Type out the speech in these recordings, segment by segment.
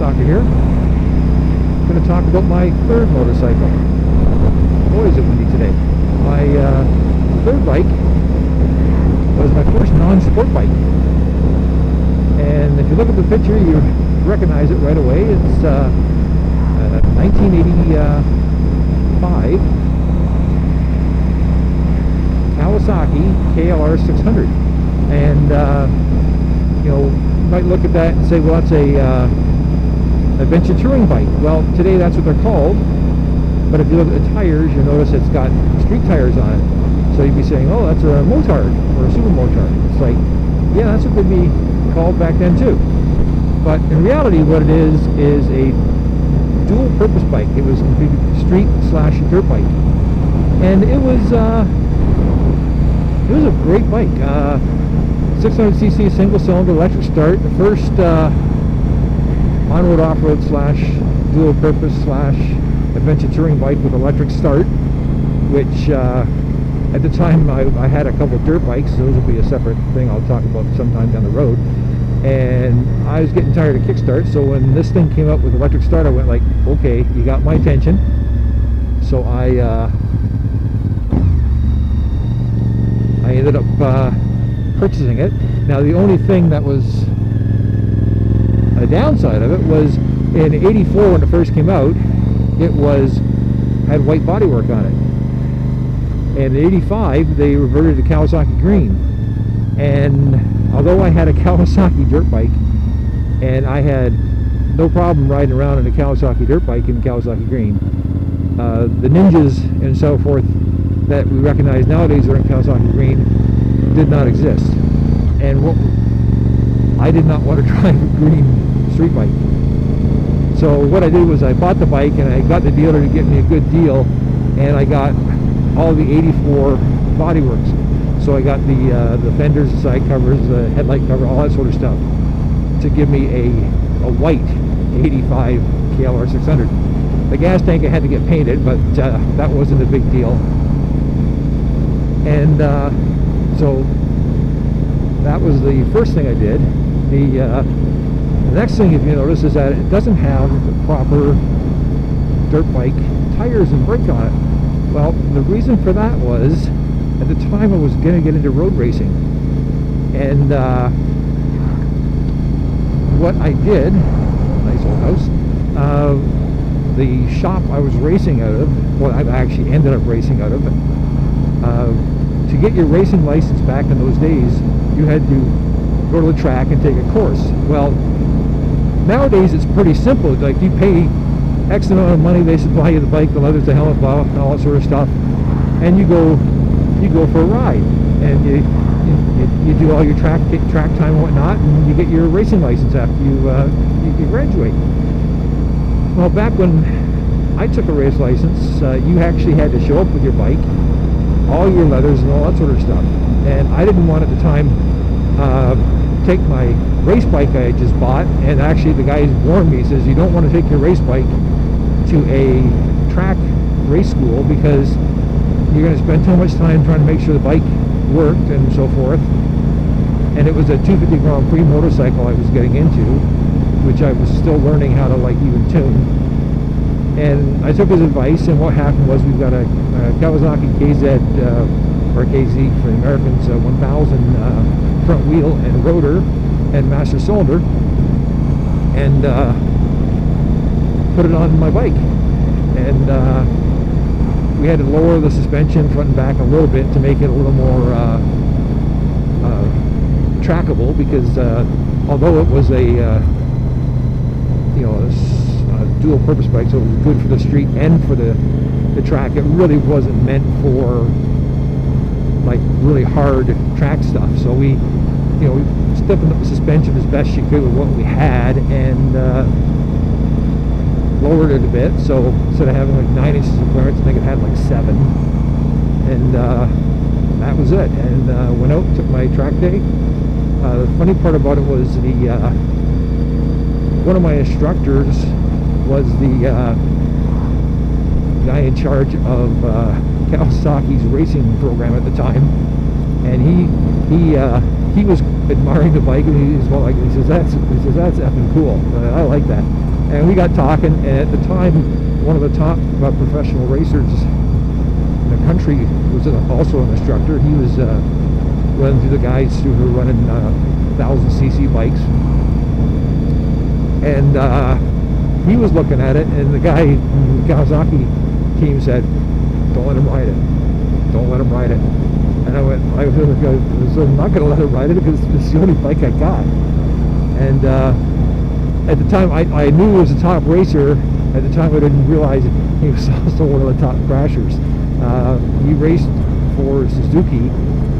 Talker here. I'm going to talk about my third motorcycle. Boy, is it windy today. My third bike was my first non-sport bike. And if you look at the picture, you recognize it right away. It's 1985 Kawasaki KLR600. And, you know, you might look at that and say, well, that's a adventure touring bike. Well, today that's what they're called. But if you look at the tires, you'll notice it's got street tires on it. So you'd be saying, oh, that's a Motard or a Supermoto. It's like, yeah, that's what they'd be called back then too. But in reality, what it is a dual purpose bike. It was a street / dirt bike. And it was a great bike. 600cc single cylinder electric start. The first on-road off-road / dual purpose / adventure touring bike with electric start, which at the time I had a couple of dirt bikes. Those will be a separate thing I'll talk about sometime down the road. And I was getting tired of kickstart, so when this thing came up with electric start, I went like, okay, you got my attention. So I ended up purchasing it. Now the only thing that was a downside of it was in '84 when it first came out, it had white bodywork on it. And in '85 they reverted to Kawasaki green. And although I had a Kawasaki dirt bike and I had no problem riding around in a Kawasaki dirt bike in Kawasaki green, the Ninjas and so forth that we recognize nowadays are in Kawasaki green did not exist. And I did not want to drive a green street bike. So what I did was I bought the bike and I got the dealer to get me a good deal, and I got all the '84 bodyworks. So I got the fenders, the side covers, the headlight cover, all that sort of stuff, to give me a white '85 KLR600. The gas tank I had to get painted, but that wasn't a big deal. And so that was the first thing I did. The next thing, if you notice, is that it doesn't have the proper dirt bike tires and brake on it. Well, the reason for that was, at the time I was going to get into road racing. And what I did, nice old house, the shop I was racing out of, well, I actually ended up racing out of, to get your racing license back in those days, you had to go to the track and take a course. Well, nowadays it's pretty simple. Like, you pay X amount of money, they supply you the bike, the leathers, the helmet, blah, and all that sort of stuff, and you go for a ride, and you do all your track time and whatnot, and you get your racing license after you graduate. Well, back when I took a race license, you actually had to show up with your bike, all your leathers and all that sort of stuff. And I didn't want at the time take my race bike I had just bought, and actually the guy warned me, he says, you don't want to take your race bike to a track race school because you're going to spend too much time trying to make sure the bike worked and so forth. And it was a 250 Grand Prix motorcycle I was getting into, which I was still learning how to like even tune. And I took his advice, and what happened was we've got a Kawasaki KZ, or KZ for the Americans, 1000 front wheel and rotor and master cylinder, and put it on my bike. And we had to lower the suspension front and back a little bit to make it a little more trackable, because although it was a dual purpose bike, so it was good for the street and for the track, it really wasn't meant for like really hard track stuff. So we stepped up the suspension as best you could with what we had, and lowered it a bit. So instead of having like 9 inches of clearance, I think it had like 7, and that was it. And went out, took my track day. The funny part about it was one of my instructors was the guy in charge of Kawasaki's racing program at the time, and he was admiring the bike, and he says that's effing cool. I like that. And we got talking, and at the time, one of the top professional racers in the country was also an instructor. He was running through the guys who were running 1000cc bikes. And he was looking at it, and the guy from the Kawasaki team said, "Don't let him ride it. Don't let him ride it." And I went, I'm not going to let him ride it because it's the only bike I got. And at the time, I knew he was a top racer. At the time, I didn't realize he was also one of the top crashers. He raced for Suzuki,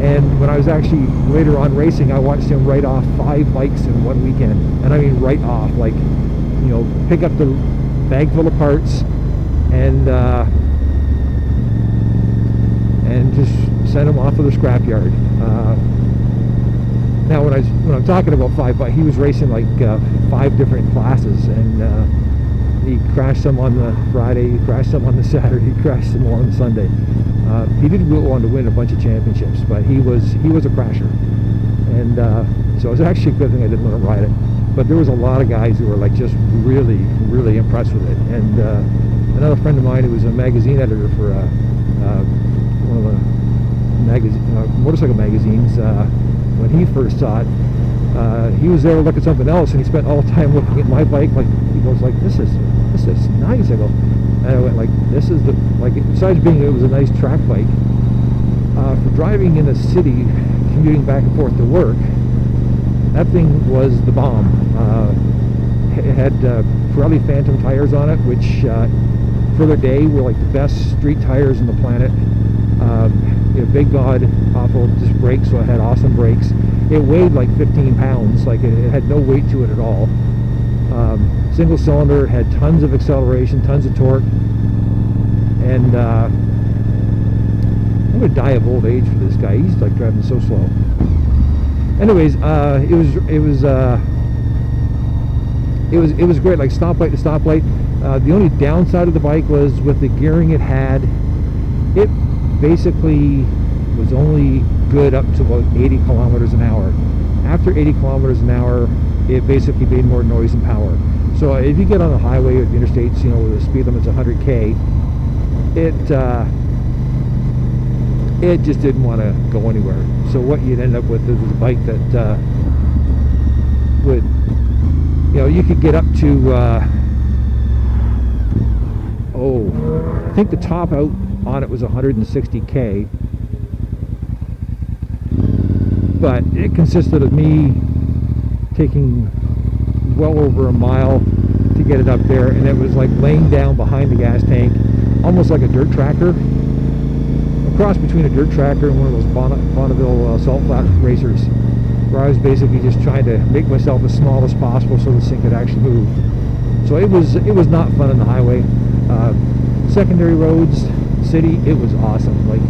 and when I was actually later on racing, I watched him write off 5 bikes in one weekend. And I mean write off, like, you know, pick up the bag full of parts and just send them off to the scrapyard. Now, when I'm talking about 5 bikes, he was racing like 5 different classes, and he crashed some on the Friday, he crashed some on the Saturday, he crashed some on the Sunday. He didn't go on to win a bunch of championships, but he was a crasher, and so it was actually a good thing I didn't let him ride it. But there was a lot of guys who were like just really, really impressed with it. And another friend of mine who was a magazine editor for one of the motorcycle magazines, when he first saw it, he was there to look at something else, and he spent all the time looking at my bike. Like, he goes like, this is nice. I go, and I went like, this is the, like, besides being it was a nice track bike, for driving in a city, commuting back and forth to work, that thing was the bomb. It had Pirelli Phantom tires on it, which for their day were like the best street tires on the planet. Big God awful disc brakes, so it had awesome brakes. It weighed like 15 pounds, like it had no weight to it at all. Single cylinder, had tons of acceleration, tons of torque, and I'm gonna die of old age for this guy. He's like driving so slow. Anyways, it was great, like stoplight to stoplight. The only downside of the bike was with the gearing it had. It basically was only good up to about 80 kilometers an hour. After 80 kilometers an hour, it basically made more noise and power. So if you get on the highway or the interstates, you know, where the speed limit's 100k, it just didn't want to go anywhere. So what you'd end up with is a bike that would, you know, you could get up to I think the top out on it was 160k, but it consisted of me taking well over a mile to get it up there, and it was like laying down behind the gas tank, almost like a dirt tracker, a cross between a dirt tracker and one of those Bonneville salt flat racers, where I was basically just trying to make myself as small as possible so this thing could actually move. So it was not fun on the highway. Secondary roads, city, it was awesome. Like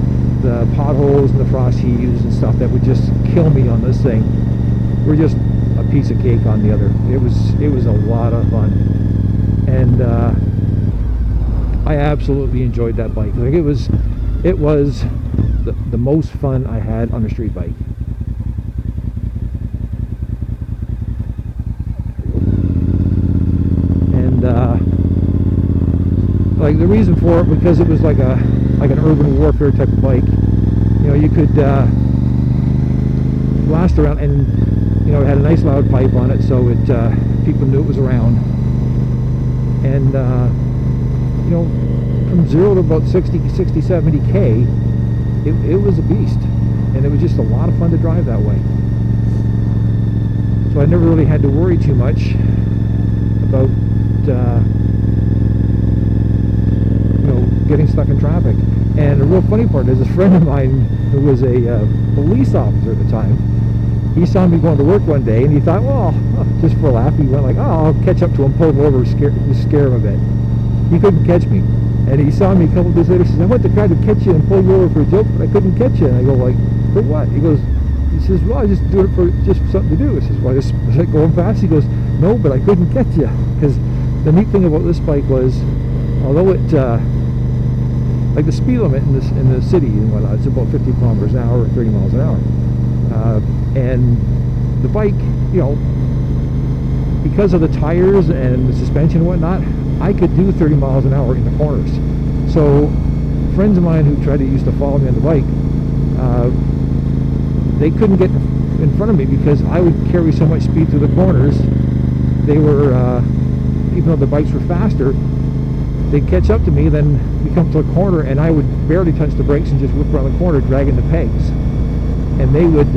the potholes and the frost heaves and stuff that would just kill me on this thing were just a piece of cake on the other. It was a lot of fun, and I absolutely enjoyed that bike. Like it was the most fun I had on a street bike. And like the reason for it, because it was like an urban warfare type of bike. You know, you could blast around, and you know, it had a nice loud pipe on it, so it people knew it was around. And you know, from 0 to about 60, 70k, it was a beast, and it was just a lot of fun to drive that way. So I never really had to worry too much about you know, getting stuck in traffic. And the real funny part is, a friend of mine who was a police officer at the time, he saw me going to work one day, and he thought, well, just for a laugh, he went like, oh, I'll catch up to him, pull him over, scare him a bit. He couldn't catch me. And he saw me a couple of days later. He says, I went to try to catch you and pull you over for a joke, but I couldn't catch you. And I go like, for what? He says, well, I just do it for something to do. I says, well, was it going fast? He goes, no, but I couldn't catch you. Because the neat thing about this bike was, although it, like the speed limit in the city and whatnot, it's about 50 kilometers an hour or 30 miles an hour. And the bike, you know, because of the tires and the suspension and whatnot, I could do 30 miles an hour in the corners. So friends of mine who used to follow me on the bike, they couldn't get in front of me because I would carry so much speed through the corners. They were, even though the bikes were faster, they'd catch up to me, then we come to a corner and I would barely touch the brakes and just whip around the corner dragging the pegs. And they would,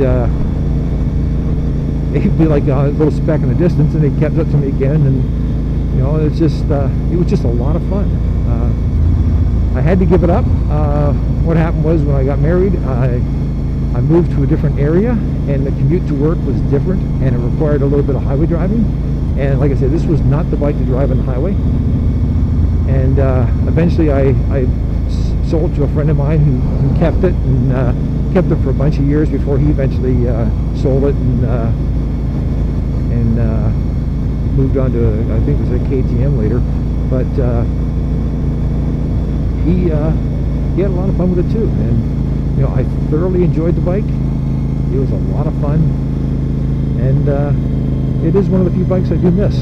they'd be like a little speck in the distance, and they kept up to me again, and you know, it's just, it was just a lot of fun. I had to give it up. What happened was, when I got married, I moved to a different area, and the commute to work was different, and it required a little bit of highway driving. And like I said, this was not the bike to drive on the highway. And eventually I sold to a friend of mine who kept it, and kept it for a bunch of years before he eventually sold it and moved on to, I think it was a KTM later. But he had a lot of fun with it too, and you know, I thoroughly enjoyed the bike. It was a lot of fun, and it is one of the few bikes I do miss.